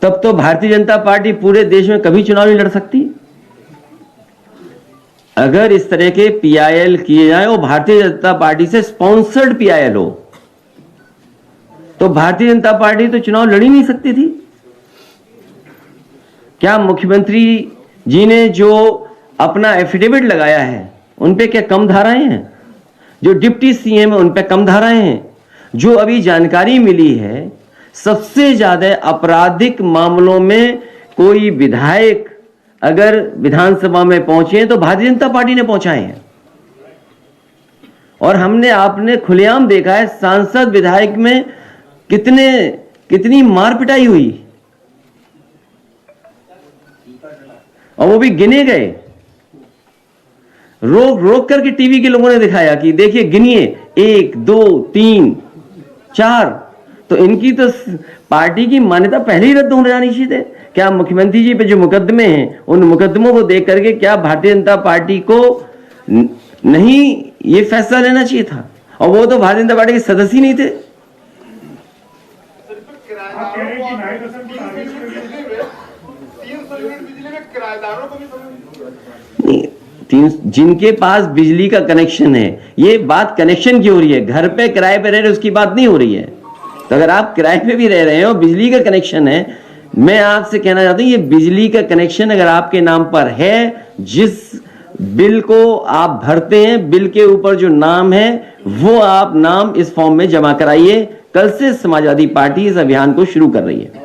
तब तो भारतीय जनता पार्टी पूरे देश में कभी चुनाव नहीं लड़ सकती। अगर इस तरह के पीआईएल किए जाए और भारतीय जनता पार्टी से स्पॉन्सर्ड पीआईएल हो तो भारतीय जनता पार्टी तो चुनाव लड़ ही नहीं सकती थी। क्या मुख्यमंत्री जी ने जो अपना एफिडेविट लगाया है उन पे क्या कम धाराएं हैं? जो डिप्टी सीएम है उन पे कम धाराएं हैं? जो अभी जानकारी मिली है सबसे ज्यादा आपराधिक मामलों में कोई विधायक अगर विधानसभा में पहुंचे हैं तो भारतीय जनता पार्टी ने पहुंचाए हैं। और हमने आपने खुलेआम देखा है सांसद विधायक में कितनी मार पिटाई हुई और वो भी गिने गए। रोक करके टीवी के लोगों ने दिखाया कि देखिए गिनिए 1 2 3 4। तो इनकी तो पार्टी की मान्यता पहले ही रद्द होने जानी चाहिए। क्या मुख्यमंत्री जी पे जो मुकदमे हैं उन मुकदमों को देख करके क्या भारतीय जनता पार्टी को नहीं ये फैसला लेना चाहिए था? और वो तो भारतीय जनता पार्टी के सदस्य ही नहीं थे। जिनके पास बिजली का कनेक्शन है, ये बात कनेक्शन की हो रही है, घर पे किराए पे रह रहे उसकी बात नहीं हो रही है। तो अगर आप किराए पे भी रह रहे हो बिजली का कनेक्शन है, मैं आपसे कहना चाहता हूं ये बिजली का कनेक्शन अगर आपके नाम पर है, जिस बिल को आप भरते हैं बिल के ऊपर जो नाम है वो आप नाम इस फॉर्म में जमा कराइए। कल से समाजवादी पार्टी इस अभियान को शुरू कर रही है।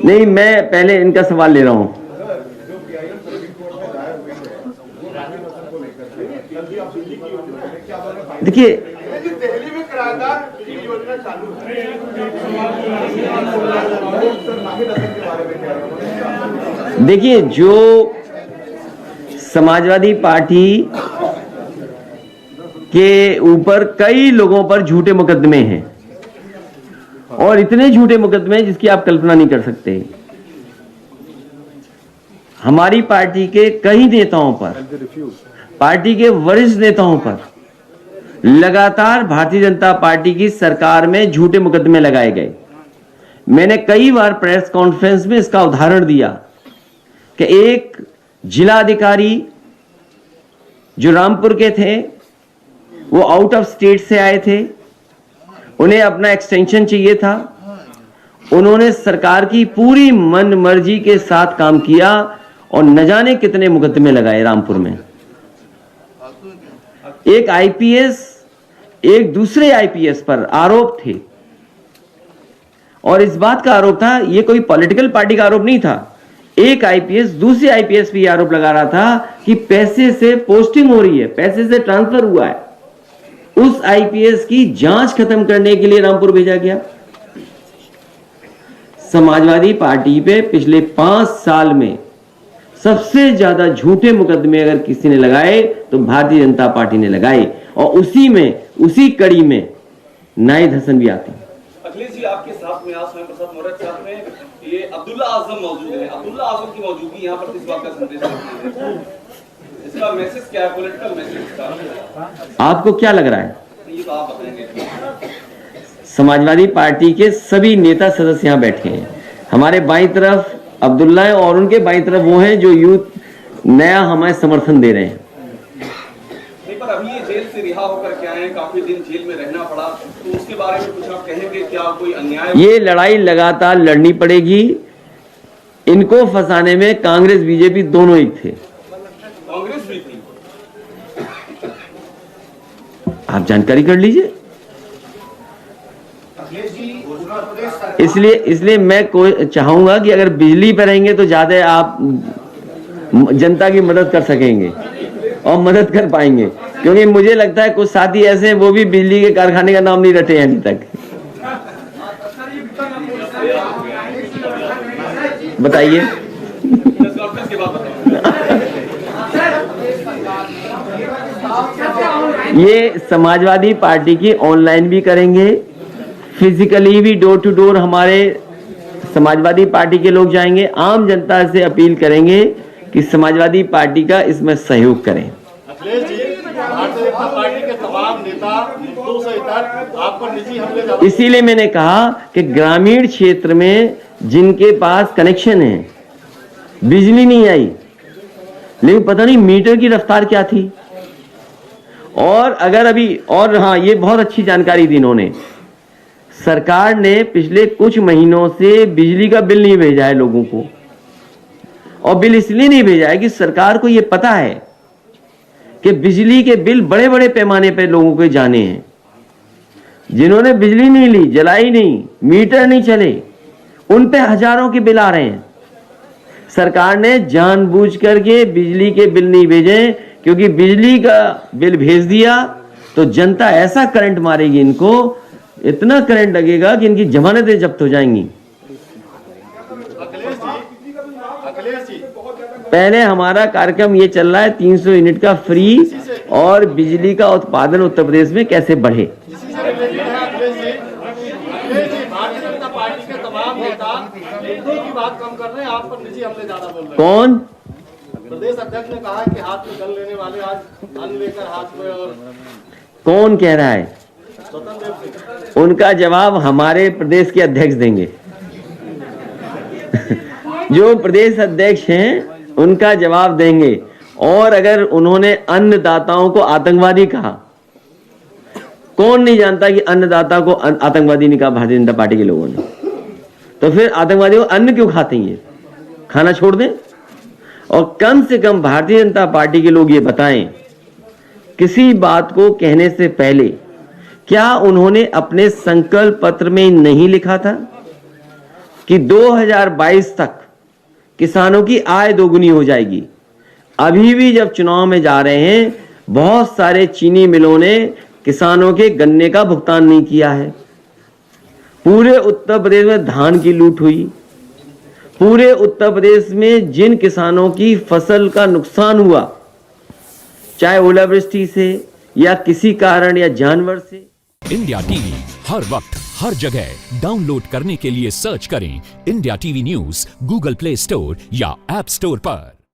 नहीं, मैं पहले इनका सवाल ले रहा हूं। देखिए दिल्ली में किराएदार योजना चालू है। देखिए जो समाजवादी पार्टी के ऊपर कई लोगों पर झूठे मुकदमे हैं और इतने झूठे मुकदमे हैं जिसकी आप कल्पना नहीं कर सकते। हमारी पार्टी के कई नेताओं पर, पार्टी के वरिष्ठ नेताओं पर लगातार भारतीय जनता पार्टी की सरकार में झूठे मुकदमे लगाए गए। मैंने कई बार प्रेस कॉन्फ्रेंस में इसका उदाहरण दिया कि एक जिला अधिकारी जो रामपुर के थे, वो आउट ऑफ स्टेट से आए थे, उन्हें अपना एक्सटेंशन चाहिए था। उन्होंने सरकार की पूरी मन मर्जी के साथ काम किया और न जाने कितने मुकदमे लगाए रामपुर में। एक आईपीएस एक दूसरे आईपीएस पर आरोप थे और इस बात का आरोप था, ये कोई पॉलिटिकल पार्टी का आरोप नहीं था। एक आईपीएस दूसरे आईपीएस पे आरोप लगा रहा था कि पैसे से पोस्टिंग हो रही है, पैसे से ट्रांसफर हुआ है। उस आईपीएस की जांच खत्म करने के लिए रामपुर भेजा गया। समाजवादी पार्टी पे पिछले 5 साल में सबसे ज्यादा झूठे मुकदमे अगर किसी ने लगाए तो भारतीय जनता पार्टी ने लगाए और उसी कड़ी में नाहिद हसन भी आते हैं। अखिलेश जी, आपके साथ में आज स्वयं प्रसाद मौर्य के साथ में ये अब्दुल्ला आजम मौजूद है। अब्दुल्ला आजम की मौजूदगी यहाँ पर किस बात का संदेश देती है? इसका मैसेज क्या है, पॉलिटिकल मैसेज का? आपको क्या लग रहा है? ये तो आप बताएंगे। समाजवादी पार्टी के सभी नेता सदस्य यहाँ बैठे हैं। हमारे बाईं तरफ अब्दुल्ला है और उनके बाईं तरफ वो हैं जो यूथ नया हमारे समर्थन दे रहे हैं। पर अभी ये जेल से रिहा होकर के आए हैं, काफी दिन जेल में रहना पड़ा, तो उसके बारे में कुछ आप कहेंगे? क्या कोई अन्याय? ये लड़ाई लगातार लड़नी पड़ेगी। इनको फंसाने में कांग्रेस बीजेपी दोनों एक थे। कांग्रेस भी थी, आप जानकारी कर लीजिए। इसलिए मैं चाहूंगा कि अगर बिजली पर रहेंगे तो ज्यादा आप जनता की मदद कर सकेंगे और मदद कर पाएंगे, क्योंकि मुझे लगता है कुछ साथी ऐसे हैं वो भी बिजली के कारखाने का नाम नहीं रटे हैं अभी तक। बताइए। ये समाजवादी पार्टी की ऑनलाइन भी करेंगे, फिजिकली भी डोर टू डोर हमारे समाजवादी पार्टी के लोग जाएंगे, आम जनता से अपील करेंगे कि समाजवादी पार्टी का इसमें सहयोग करें। अखिलेश जी, भारतीय जनता पार्टी के तमाम नेता मुद्दों से इतर आप पर निजी हमले ज्यादा इसीलिए मैंने कहा कि ग्रामीण क्षेत्र में जिनके पास कनेक्शन है, बिजली नहीं आई, लेकिन पता नहीं मीटर की रफ्तार क्या थी। और अगर अभी, और हाँ, ये बहुत अच्छी जानकारी दी इन्होंने, सरकार ने पिछले कुछ महीनों से बिजली का बिल नहीं भेजा है लोगों को। और बिल इसलिए नहीं भेजा है कि सरकार को यह पता है कि बिजली के बिल बड़े बड़े पैमाने पर लोगों के जाने हैं। जिन्होंने बिजली नहीं ली, जलाई नहीं, मीटर नहीं चले, उन पे हजारों के बिल आ रहे हैं। सरकार ने जानबूझ करके बिजली के बिल नहीं भेजे, क्योंकि बिजली का बिल भेज दिया तो जनता ऐसा करंट मारेगी, इनको इतना करंट लगेगा कि इनकी जमानतें जब्त हो जाएंगी। अखिलेश जी, पहले हमारा कार्यक्रम ये चल रहा है 300 यूनिट का फ्री, और बिजली का उत्पादन उत्तर प्रदेश में कैसे बढ़े। अखिलेश जी, भारतीय जनता पार्टी के तमाम नेता हिंदी की बात कम कर रहे हैं, आप पर निजी हमले ज्यादा बोल रहे हैं। कौन? प्रदेश अध्यक्ष ने कहा है कि हाथ में गन लेने वाले आज अन्न लेकर हाथ में, और कौन कह रहा है? स्वतंत्र देव सिंह। उनका जवाब हमारे प्रदेश के अध्यक्ष देंगे। जो प्रदेश अध्यक्ष हैं उनका जवाब देंगे। और अगर उन्होंने अन्नदाताओं को आतंकवादी कहा, कौन नहीं जानता कि अन्नदाता को आतंकवादी नहीं कहा भारतीय जनता पार्टी के लोगों ने, तो फिर आतंकवादियों को अन्न क्यों खाते हैं? खाना छोड़ दें। और कम से कम भारतीय जनता पार्टी के लोग ये बताएं, किसी बात को कहने से पहले क्या उन्होंने अपने संकल्प पत्र में नहीं लिखा था कि 2022 तक किसानों की आय दोगुनी हो जाएगी? अभी भी जब चुनाव में जा रहे हैं, बहुत सारे चीनी मिलों ने किसानों के गन्ने का भुगतान नहीं किया है। पूरे उत्तर प्रदेश में धान की लूट हुई। पूरे उत्तर प्रदेश में जिन किसानों की फसल का नुकसान हुआ, चाहे ओलावृष्टि से या किसी कारण या जानवर से। इंडिया टीवी हर वक्त हर जगह डाउनलोड करने के लिए सर्च करें India TV news Google play store या ऐप स्टोर पर।